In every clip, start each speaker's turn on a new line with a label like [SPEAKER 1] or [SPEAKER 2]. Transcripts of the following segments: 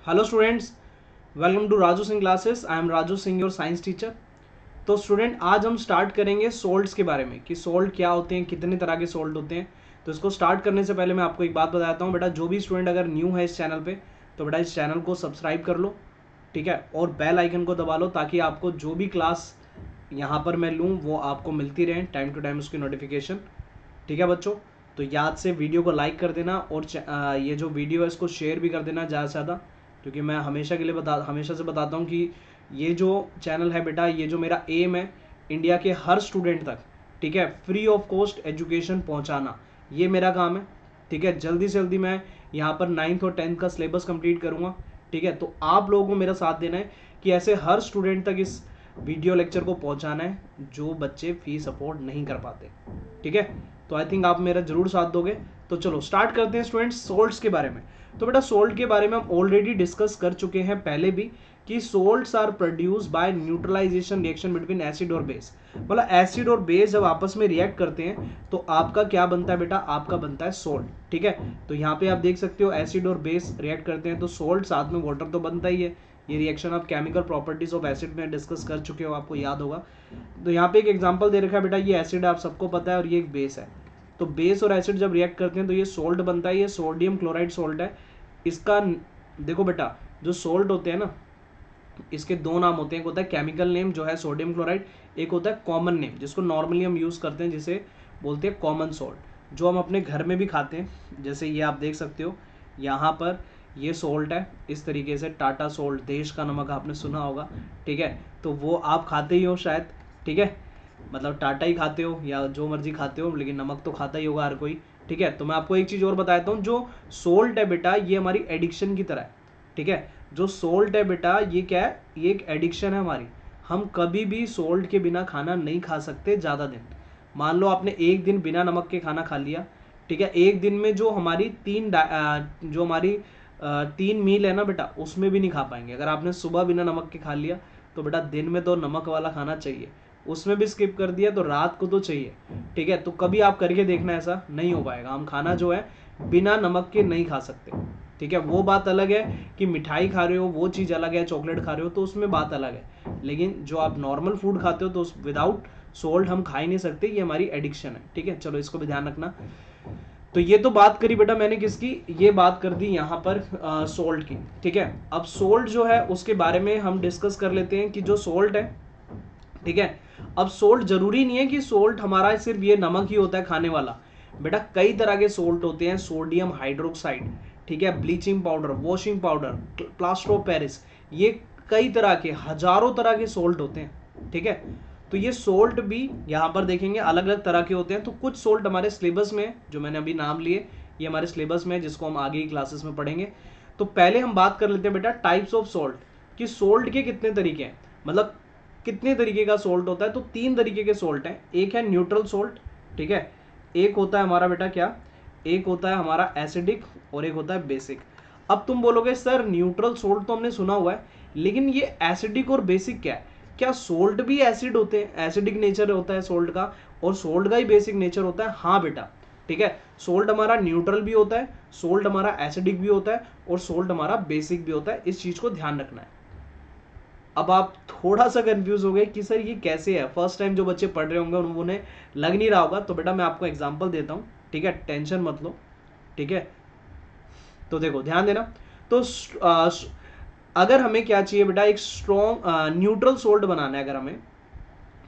[SPEAKER 1] Hello students, welcome to Raju Singh classes. I am Raju Singh, your science teacher. तो student, आज हम start करेंगे सोल्ट्स के बारे में कि सोल्ट क्या होते हैं, कितने तरह के सोल्ट होते हैं। तो इसको स्टार्ट करने से पहले मैं आपको एक बात बताता हूँ बेटा, जो भी स्टूडेंट अगर न्यू है इस चैनल पे तो बेटा इस चैनल को सब्सक्राइब कर लो, ठीक है, और बेल आइकन को दबा लो ताकि आपको जो भी क्लास यहाँ पर मैं लूँ वो आपको मिलती रहे टाइम टू टाइम उसकी नोटिफिकेशन। ठीक है बच्चों, तो याद से वीडियो को लाइक कर देना और ये जो वीडियो है इसको शेयर भी कर देना ज़्यादा से ज़्यादा, क्योंकि मैं हमेशा से बताता हूँ कि ये जो चैनल है बेटा, ये जो मेरा एम है इंडिया के हर स्टूडेंट तक, ठीक है, फ्री ऑफ कॉस्ट एजुकेशन पहुँचाना, ये मेरा काम है। ठीक है, जल्दी से जल्दी मैं यहाँ पर 9th और 10th का सिलेबस कंप्लीट करूँगा। ठीक है, तो आप लोगों को मेरा साथ देना है कि ऐसे हर स्टूडेंट तक इस वीडियो लेक्चर को पहुँचाना है जो बच्चे फीस अफोर्ड नहीं कर पाते। ठीक है, तो आई थिंक आप मेरा जरूर साथ दोगे। तो चलो स्टार्ट करते हैं स्टूडेंट्स सोल्ट्स के बारे में। तो बेटा सोल्ट के बारे में हम ऑलरेडी डिस्कस कर चुके हैं पहले भी कि salts are produce by neutralization reaction between acid और बेस। मतलब एसिड और बेस जब आपस में रिएक्ट करते हैं तो आपका क्या बनता है बेटा, आपका बनता है सोल्ट। ठीक है, तो यहाँ पे आप देख सकते हो एसिड और बेस रिएक्ट करते हैं तो सोल्ट साथ में वाटर तो बनता ही है। ये रिएक्शन आप केमिकल प्रॉपर्टीज ऑफ एसिड में डिस्कस कर चुके हो, आपको याद होगा। तो यहाँ पे एक एग्जांपल दे रखा है बेटा, ये एसिड आप सबको पता है और ये एक बेस है। तो बेस और एसिड जब रिएक्ट करते हैं तो ये सोल्ट बनता है, ये सोडियम क्लोराइड सोल्ट है। इसका देखो बेटा, जो सोल्ट होते हैं ना, इसके दो नाम होते हैं। एक होता है केमिकल नेम जो है सोडियम क्लोराइड, एक होता है कॉमन नेम जिसको नॉर्मली हम यूज करते हैं, जिसे बोलते हैं कॉमन सोल्ट, जो हम अपने घर में भी खाते हैं। जैसे ये आप देख सकते हो यहाँ पर, ये सोल्ट है इस तरीके से, टाटा सोल्ट, देश का नमक आपने सुना होगा। ठीक है, तो वो आप खाते ही हो शायद। ठीक है, मतलब टाटा ही खाते हो या जो मर्जी खाते हो, लेकिन नमक तो खाता ही होगा हर कोई। ठीक है, तो मैं आपको एक चीज और बताता हूँ, जो सोल्ट है बेटा ये हमारी एडिक्शन की तरह है। ठीक है, जो सोल्ट है बेटा ये क्या है, ये एक एडिक्शन है हमारी। हम कभी भी सोल्ट के बिना खाना नहीं खा सकते ज़्यादा दिन। मान लो आपने एक दिन बिना नमक के खाना खा लिया, ठीक है, एक दिन में जो हमारी तीन मील है ना बेटा, उसमें भी नहीं खा पाएंगे। अगर आपने सुबह बिना नमक के खा लिया तो बेटा दिन में तो नमक वाला खाना चाहिए, उसमें भी स्किप कर दिया तो रात को तो चाहिए। ठीक है, तो कभी आप करके देखना, ऐसा नहीं हो पाएगा। हम खाना जो है बिना नमक के नहीं खा सकते। ठीक है, वो बात अलग है कि मिठाई खा रहे हो वो चीज़ अलग है, चॉकलेट खा रहे हो तो उसमें बात अलग है, लेकिन जो आप नॉर्मल फूड खाते हो तो विदाउट सोल्ट हम खा ही नहीं सकते, ये हमारी एडिक्शन है। ठीक है, चलो इसको भी ध्यान रखना। तो ये तो बात करी बेटा मैंने किसकी, ये बात कर दी यहाँ पर सोल्ट की। ठीक है, अब सोल्ट जो है उसके बारे में हम डिस्कस कर लेते हैं कि जो सोल्ट है, ठीक है, अब सोल्ट जरूरी नहीं है कि सोल्ट हमारा सिर्फ ये नमक ही होता है खाने वाला। बेटा कई तरह के सोल्ट होते हैं, सोडियम हाइड्रोक्साइड, ठीक है, bleaching powder, washing powder, plaster of Paris, ये कई तरह के, हजारों तरह के सोल्ट होते हैं। ठीक है, तो ये सोल्ट भी यहाँ पर देखेंगे अलग अलग तरह के होते हैं। तो कुछ सोल्ट हमारे सिलेबस में जो मैंने अभी नाम लिए, ये हमारे सिलेबस में, जिसको हम आगे की क्लासेस में पढ़ेंगे। तो पहले हम बात कर लेते हैं बेटा टाइप्स ऑफ सोल्ट, कि सोल्ट के कितने तरीके हैं, मतलब कितने तरीके का सोल्ट होता है। तो तीन तरीके के सोल्ट हैं। एक है न्यूट्रल सोल्ट, ठीक है, एक होता है हमारा बेटा क्या, एक होता है हमारा एसिडिक और एक होता है बेसिक। अब तुम बोलोगे सर न्यूट्रल सोल्ट तो हमने सुना हुआ है, लेकिन ये एसिडिक और बेसिक क्या है, क्या सोल्ट भी एसिड होते हैं, एसिडिक नेचर होता है सोल्ट का और सोल्ट का ही बेसिक नेचर होता है। हाँ बेटा, ठीक है, सोल्ट हमारा न्यूट्रल भी होता है, सोल्ट हमारा एसिडिक भी होता है और सोल्ट हमारा बेसिक भी होता है। इस चीज को ध्यान रखना है। अब आप थोड़ा सा कंफ्यूज हो गए कि सर ये कैसे है, फर्स्ट टाइम जो बच्चे पढ़ रहे होंगे उन्हें लग नहीं रहा होगा। तो बेटा मैं आपको एग्जांपल देता हूँ, ठीक है, टेंशन मत लो। ठीक है, तो देखो ध्यान देना। तो अगर हमें क्या चाहिए बेटा, एक स्ट्रॉन्ग न्यूट्रल सोल्ट बनाना है अगर हमें,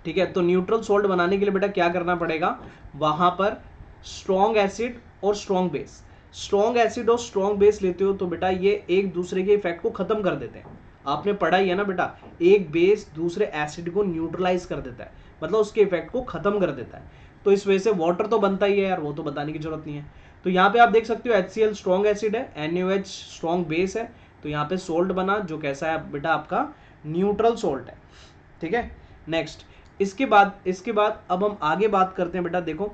[SPEAKER 1] ठीक है, तो न्यूट्रल सोल्ट बनाने के लिए बेटा क्या करना पड़ेगा, वहां पर स्ट्रॉन्ग एसिड और स्ट्रॉन्ग बेस, स्ट्रॉन्ग एसिड और स्ट्रॉन्ग बेस लेते हो तो बेटा ये एक दूसरे के इफेक्ट को खत्म कर देते हैं। आपने पढ़ा ही है ना बेटा, एक बेस दूसरे एसिड को न्यूट्रलाइज कर देता है, मतलब उसके इफेक्ट को खत्म कर देता है। तो इस वजह से वाटर तो बनता ही है यार, वो तो बताने की जरूरत नहीं है। तो यहाँ पे आप देख सकते हो HCl स्ट्रॉन्ग एसिड है, NaOH स्ट्रॉन्ग बेस है, तो यहाँ पे सोल्ट बना जो कैसा है बेटा, आपका न्यूट्रल सोल्ट है। ठीक है, नेक्स्ट, इसके बाद अब हम आगे बात करते हैं बेटा। देखो,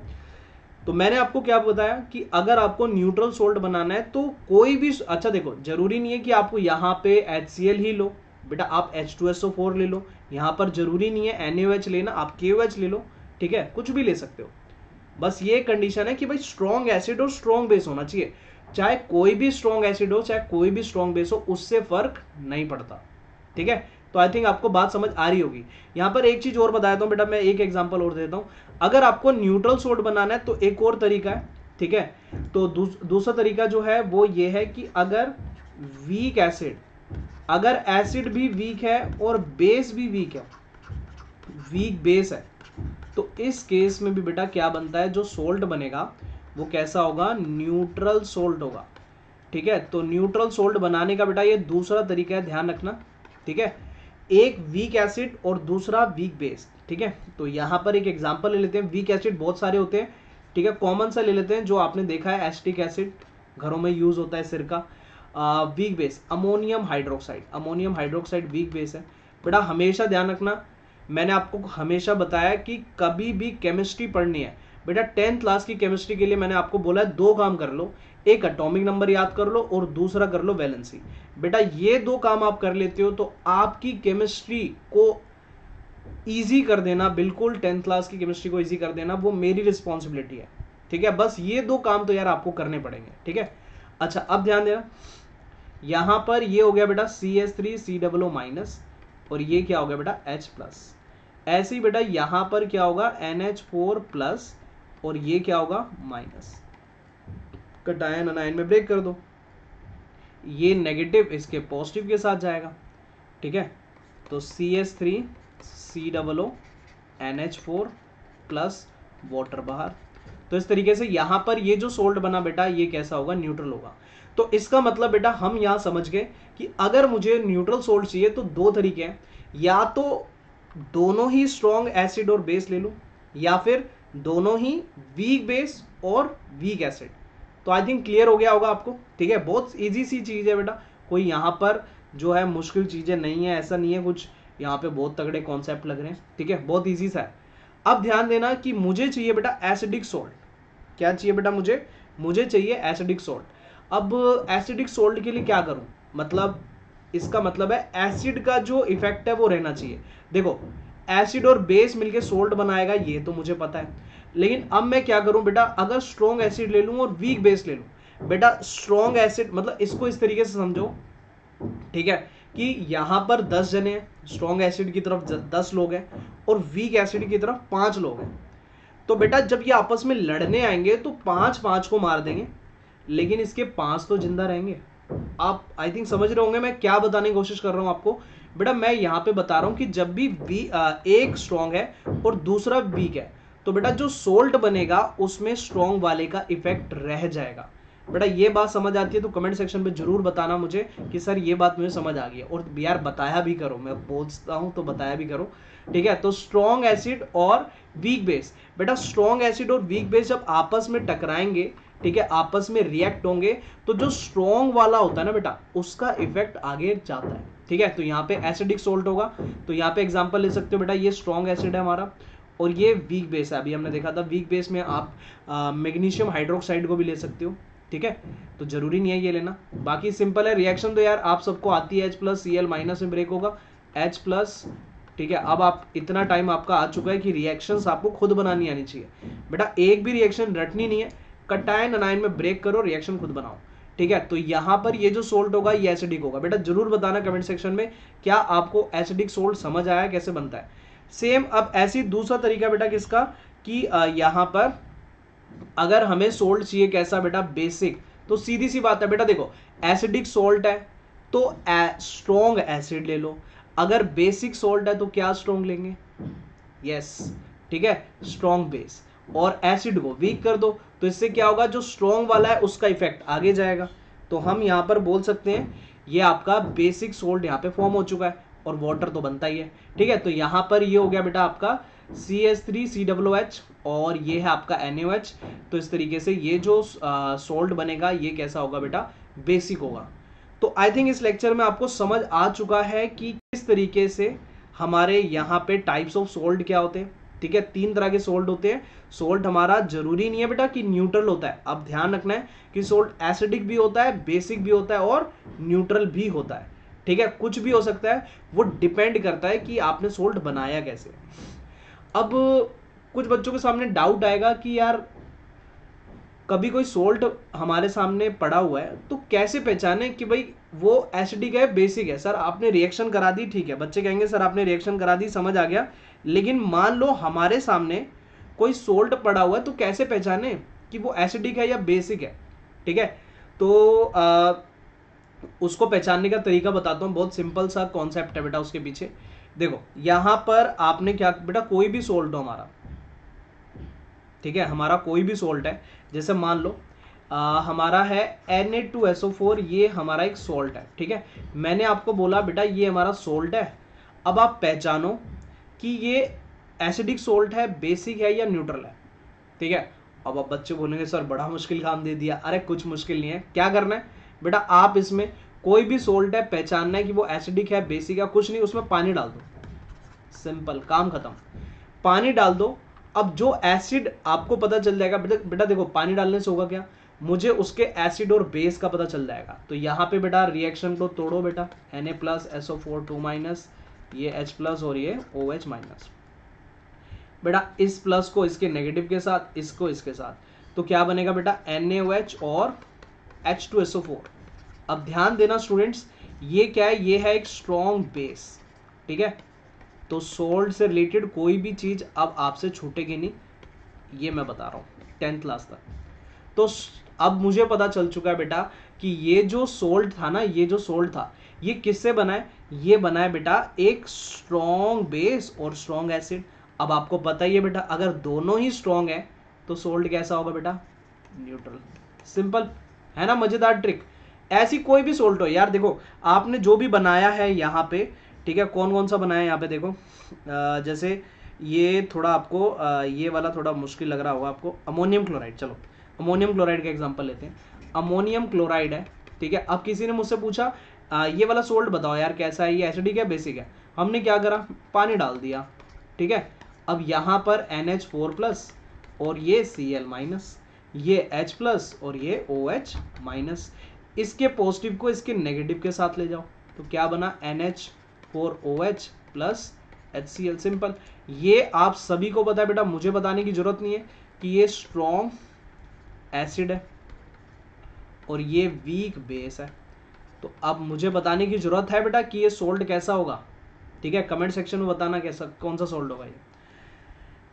[SPEAKER 1] तो मैंने आपको क्या बताया कि अगर आपको न्यूट्रल सोल्ट बनाना है तो कोई भी, अच्छा देखो, जरूरी नहीं है कि आपको यहाँ पे HCl ही लो बेटा, आप H2SO4 ले लो। यहाँ पर जरूरी नहीं है NaOH लेना, आप KOH ले लो। ठीक है, कुछ भी ले सकते हो, बस ये कंडीशन है कि भाई स्ट्रॉन्ग एसिड और स्ट्रॉन्ग बेस होना चाहिए। चाहे कोई भी स्ट्रॉन्ग एसिड हो, चाहे कोई भी स्ट्रॉन्ग बेस हो, उससे फर्क नहीं पड़ता। ठीक है, तो आई थिंक आपको बात समझ आ रही होगी। यहां पर एक चीज और बता देता हूं बेटा, मैं एक एग्जांपल और देता हूं। अगर आपको न्यूट्रल सोल्ट बनाना है तो एक और तरीका है। ठीक है, तो दूसरा तरीका जो है वो ये है कि अगर वीक एसिड, अगर एसिड भी वीक है और बेस भी वीक है, वीक बेस है, तो इस केस में भी बेटा क्या बनता है, जो सोल्ट बनेगा वो कैसा होगा, न्यूट्रल सोल्ट होगा। ठीक है, तो न्यूट्रल सोल्ट बनाने का बेटा ये दूसरा तरीका है, ध्यान रखना। ठीक है, एक वीक एसिड और दूसरा वीक बेस। ठीक है, तो यहां पर एक एग्जांपल ले लेते हैं। वीक एसिड बहुत सारे होते हैं, ठीक है, कॉमन सा ले लेते हैं जो आपने देखा है, एसिटिक एसिड घरों में यूज होता है, सिरका। Weak base ammonium hydroxide, ammonium hydroxide weak base है। बेटा हमेशा ध्यान रखना, मैंने आपको हमेशा बताया कि कभी भी केमिस्ट्री पढ़नी है बेटा, 10th क्लास की केमिस्ट्री के लिए मैंने आपको बोला है 2 काम कर लो, एक एटॉमिक नंबर याद कर लो और दूसरा कर लो वैलेंसी। बेटा ये 2 काम आप कर लेते हो तो आपकी केमिस्ट्री को इजी कर देना, बिल्कुल 10th क्लास की केमिस्ट्री को इजी कर देना, वो मेरी रिस्पॉन्सिबिलिटी है। ठीक है, बस ये 2 काम तो यार आपको करने पड़ेंगे। ठीक है, अच्छा अब ध्यान देना, यहां पर ये हो गया बेटा CH3COO माइनस, और ये क्या हो गया बेटा H प्लस। ऐसे ही बेटा यहां पर क्या होगा NH4 प्लस, और ये क्या होगा माइनस। कटायन अनायन में ब्रेक कर दो, ये नेगेटिव इसके पॉजिटिव के साथ जाएगा। ठीक है, तो CH3COO NH4 प्लस वाटर बाहर। तो इस तरीके से यहां पर ये जो सोल्ट बना बेटा ये कैसा होगा, न्यूट्रल होगा। तो इसका मतलब बेटा हम यहां समझ गए कि अगर मुझे न्यूट्रल सोल्ट चाहिए तो 2 तरीके हैं, या तो दोनों ही स्ट्रॉन्ग एसिड और बेस ले लूं, या फिर दोनों ही वीक बेस और वीक एसिड। तो आई थिंक क्लियर हो गया होगा आपको। ठीक है, बहुत इजी सी चीज है बेटा, कोई यहां पर जो है मुश्किल चीजें नहीं है, ऐसा नहीं है कुछ यहाँ पे बहुत तगड़े कॉन्सेप्ट लग रहे हैं। ठीक है, बहुत इजी सा है। अब ध्यान देना कि मुझे चाहिए बेटा एसिडिक सोल्ट। क्या चाहिए बेटा, मुझे चाहिए एसिडिक सोल्ट। अब एसिडिक सोल्ट के लिए क्या करूं, मतलब इसका मतलब है एसिड का जो इफेक्ट है वो रहना चाहिए। देखो एसिड और बेस मिलके सोल्ट बनाएगा ये तो मुझे पता है, लेकिन अब मैं क्या करूं बेटा, अगर स्ट्रॉन्ग एसिड ले लूं और वीक बेस ले लूं। बेटा स्ट्रॉन्ग एसिड मतलब इसको इस तरीके से समझो, ठीक है, कि यहां पर 10 जने हैं, स्ट्रॉन्ग एसिड की तरफ 10 लोग हैं और वीक एसिड की तरफ 5 लोग हैं। तो बेटा जब ये आपस में लड़ने आएंगे तो 5 को मार देंगे, लेकिन इसके 5 तो जिंदा रहेंगे। आप आई थिंक समझ रहे होंगे मैं क्या बताने की कोशिश कर रहा हूं आपको। बेटा मैं यहां पे बता रहा हूं कि जब भी एक स्ट्रॉन्ग है और दूसरा वीक है, तो बेटा जो सोल्ट बनेगा उसमें स्ट्रॉन्ग वाले का इफेक्ट रह जाएगा। बेटा ये बात समझ आती है तो कमेंट सेक्शन पे जरूर बताना मुझे कि सर ये बात मुझे समझ आ गई है, और यार बताया भी करो, मैं बोलता हूं तो बताया भी करो। ठीक है, तो स्ट्रॉन्ग एसिड और वीक बेस, बेटा स्ट्रॉन्ग एसिड और वीक बेस जब आपस में टकराएंगे, ठीक है, आपस में रिएक्ट होंगे, तो जो स्ट्रॉन्ग वाला होता है ना बेटा उसका इफेक्ट आगे जाता है। ठीक है, तो यहाँ पे एसिडिक सोल्ट होगा, तो यहाँ पे एग्जांपल ले सकते हो बेटा, ये स्ट्रॉन्ग एसिड है हमारा और ये वीक बेस है। अभी हमने देखा था वीक बेस में आप मैग्नीशियम हाइड्रोक्साइड को भी ले सकते हो। ठीक है, तो जरूरी नहीं है ये लेना, बाकी सिंपल है। रिएक्शन तो यार आप सबको आती है, H प्लस Cl माइनस में ब्रेक होगा H प्लस। ठीक है, अब आप इतना टाइम आपका आ चुका है कि रिएक्शंस आपको खुद बनानी आनी चाहिए। बेटा एक भी रिएक्शन रटनी नहीं है, कटायन अनायन में ब्रेक करो, रिएक्शन खुद बनाओ। ठीक है, तो यहां पर ये जो सोल्ट होगा ये एसिडिक होगा। बेटा जरूर बताना कमेंट सेक्शन में क्या आपको एसिडिक सोल्ट समझ आया कैसे बनता है। सेम अब ऐसी दूसरा तरीका बेटा किसका, कि यहां पर अगर हमें सोल्ट चाहिए कैसा बेटा, बेसिक, तो सीधी सी बात है बेटा, देखो एसिडिक सोल्ट है तो स्ट्रॉन्ग एसिड ले लो, अगर बेसिक सोल्ट है तो क्या स्ट्रॉन्ग लेंगे, यस, ठीक है, स्ट्रॉन्ग बेस, और एसिड को वीक कर दो, तो इससे क्या होगा, जो स्ट्रॉन्ग वाला है उसका इफेक्ट आगे जाएगा। तो हम यहां पर बोल सकते हैं ये आपका बेसिक सोल्ट यहां पे फॉर्म हो चुका है, और वाटर तो बनता ही है। ठीक है, तो यहां पर ये हो गया बेटा आपका CH3COOH और ये है आपका NaOH। तो इस तरीके से ये जो सोल्ट बनेगा ये कैसा होगा बेटा, बेसिक होगा। तो आई थिंक इस लेक्चर में आपको समझ आ चुका है कि किस तरीके से हमारे यहाँ पे टाइप्स ऑफ सोल्ट क्या होते हैं। ठीक है, 3 तरह के सोल्ट होते हैं। सोल्ट हमारा जरूरी नहीं है बेटा कि न्यूट्रल होता है, अब ध्यान रखना है कि सोल्ट एसिडिक भी होता है, बेसिक भी होता है और न्यूट्रल भी होता है। ठीक है, कुछ भी हो सकता है, वो डिपेंड करता है कि आपने सोल्ट बनाया कैसे। अब कुछ बच्चों के सामने डाउट आएगा कि यार कभी कोई सोल्ट हमारे सामने पड़ा हुआ है तो कैसे पहचाने कि भाई वो एसिडिक है बेसिक है। सर आपने रिएक्शन करा दी, ठीक है, बच्चे कहेंगे सर आपने रिएक्शन करा दी, समझ आ गया, लेकिन मान लो हमारे सामने कोई सोल्ट पड़ा हुआ है तो कैसे पहचाने कि वो एसिडिक है या बेसिक है। ठीक है, तो उसको पहचानने का तरीका बताता हूँ, बहुत सिंपल सा कॉन्सेप्ट है बेटा उसके पीछे। देखो यहां पर आपने क्या बेटा, कोई भी सोल्ट हो हमारा, ठीक है, हमारा कोई भी सोल्ट है, जैसे मान लो हमारा है Na2SO4, ये हमारा एक सोल्ट है, ठीक है। मैंने आपको बोला बेटा ये हमारा सोल्ट है, अब आप पहचानो कि ये एसिडिक सोल्ट है, बेसिक है या न्यूट्रल है, ठीक है। अब आप बच्चे बोलेंगे सर बड़ा मुश्किल काम दे दिया। अरे कुछ मुश्किल नहीं है, क्या करना है बेटा, आप इसमें कोई भी सोल्ट है पहचानना है कि वो एसिडिक है बेसिक है, कुछ नहीं, उसमें पानी डाल दो, सिंपल, काम खत्म, पानी डाल दो। अब जो एसिड आपको पता चल जाएगा बेटा देखो पानी डालने से होगा क्या, मुझे उसके एसिड और बेस का पता चल जाएगा। तो यहाँ पे बेटा रिएक्शन को तोड़ो बेटा, Na+SO4 2-, ये H+ और ये OH-। बेटा इस प्लस को इसके नेगेटिव के साथ, इसको इसके साथ, तो क्या बनेगा बेटा NaOH और H2SO4। अब ध्यान देना स्टूडेंट्स, ये क्या है, ये है एक स्ट्रॉन्ग बेस, ठीक है। तो सोल्ट से रिलेटेड कोई भी चीज अब आपसे छूटेगी नहीं, ये मैं बता रहा हूँ 10th क्लास तक। तो अब मुझे पता चल चुका है बेटा कि ये जो सोल्ट था ना, ये जो सोल्ट था ये किससे बना है, ये बना है बेटा एक स्ट्रॉन्ग बेस और स्ट्रॉन्ग एसिड। अब आपको पता ही है बेटा अगर दोनों ही स्ट्रॉन्ग है तो सोल्ट कैसा होगा बेटा, न्यूट्रल। सिंपल है ना, मजेदार ट्रिक। ऐसी कोई भी सोल्ट हो यार, देखो आपने जो भी बनाया है यहाँ पे, ठीक है, कौन कौन सा बनाया है यहाँ पे देखो, जैसे ये थोड़ा आपको ये वाला थोड़ा मुश्किल लग रहा होगा आपको, अमोनियम क्लोराइड। चलो अमोनियम क्लोराइड का एग्जांपल लेते हैं, अमोनियम क्लोराइड है, ठीक है। अब किसी ने मुझसे पूछा ये वाला सोल्ट बताओ यार कैसा है, ये एसिडिक है बेसिक है, हमने क्या करा, पानी डाल दिया, ठीक है। अब यहाँ पर NH4+ और ये Cl-, ये H+ और ये OH-। इसके पॉजिटिव को इसके नेगेटिव के साथ ले जाओ, तो क्या बना NH4OH प्लस HCl, सिंपल। ये आप सभी को पता है बेटा, मुझे बताने की जरूरत नहीं है कि ये स्ट्रॉन्ग एसिड है और ये वीक बेस है। तो अब मुझे बताने की जरूरत है बेटा कि ये सोल्ट कैसा होगा, ठीक है, कमेंट सेक्शन में बताना कैसा कौन सा सोल्ट होगा ये,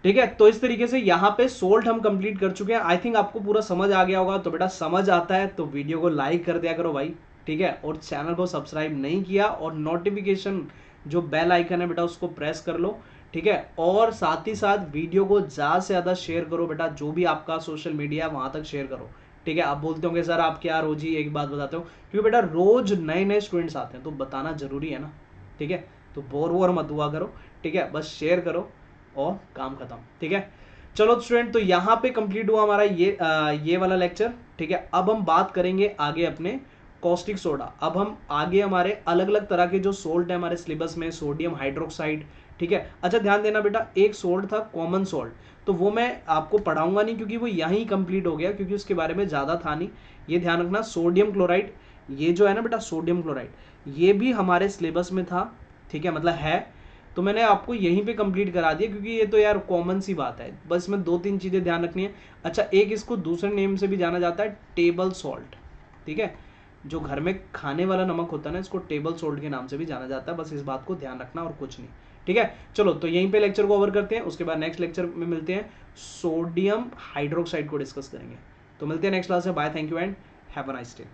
[SPEAKER 1] ठीक है। तो इस तरीके से यहाँ पे सोल्ट हम कंप्लीट कर चुके हैं। आई थिंक आपको पूरा समझ आ गया होगा। तो बेटा समझ आता है तो वीडियो को लाइक कर दिया करो भाई, ठीक है, और चैनल को सब्सक्राइब नहीं किया और नोटिफिकेशन जो बेल आइकन है बेटा उसको प्रेस कर लो, ठीक है। और साथ ही साथ वीडियो को ज़्यादा से ज़्यादा शेयर करो बेटा, जो भी आपका सोशल मीडिया वहाँ तक शेयर करो, ठीक है। आप बोलते होंगे सर आप क्या रोज ही एक बात बताते हो, क्योंकि बेटा रोज नए नए स्टूडेंट्स आते हैं तो बताना जरूरी है ना, ठीक है। तो बोर वोर मत हुआ करो, ठीक है, बस शेयर करो और काम खत्म, ठीक है। चलो स्टूडेंट, तो यहाँ पे कंप्लीट हुआ हमारा ये वाला लेक्चर, ठीक है। अब हम बात करेंगे आगे अपने कॉस्टिक सोडा। अब हम आगे हमारे अलग अलग तरह के जो सोल्ट है हमारे सिलेबस में, सोडियम हाइड्रोक्साइड, ठीक है। अच्छा ध्यान देना बेटा, एक सोल्ट था कॉमन सोल्ट, तो वो मैं आपको पढ़ाऊंगा नहीं क्योंकि वो यहीं कंप्लीट हो गया, क्योंकि उसके बारे में ज़्यादा था नहीं। ये ध्यान रखना, सोडियम क्लोराइड, ये जो है ना बेटा सोडियम क्लोराइड, ये भी हमारे सिलेबस में था, ठीक है, मतलब है, तो मैंने आपको यहीं पे कंप्लीट करा दिया क्योंकि ये तो यार कॉमन सी बात है। बस में 2-3 चीज़ें ध्यान रखनी है। अच्छा, एक इसको दूसरे नेम से भी जाना जाता है टेबल सॉल्ट, ठीक है, जो घर में खाने वाला नमक होता है ना, इसको टेबल सॉल्ट के नाम से भी जाना जाता है। बस इस बात को ध्यान रखना और कुछ नहीं, ठीक है। चलो तो यहीं पे लेक्चर को ओवर करते हैं, उसके बाद नेक्स्ट लेक्चर में मिलते हैं, सोडियम हाइड्रोक्साइड को डिस्कस करेंगे। तो मिलते हैं नेक्स्ट क्लास में, bye, thank you and have a nice day.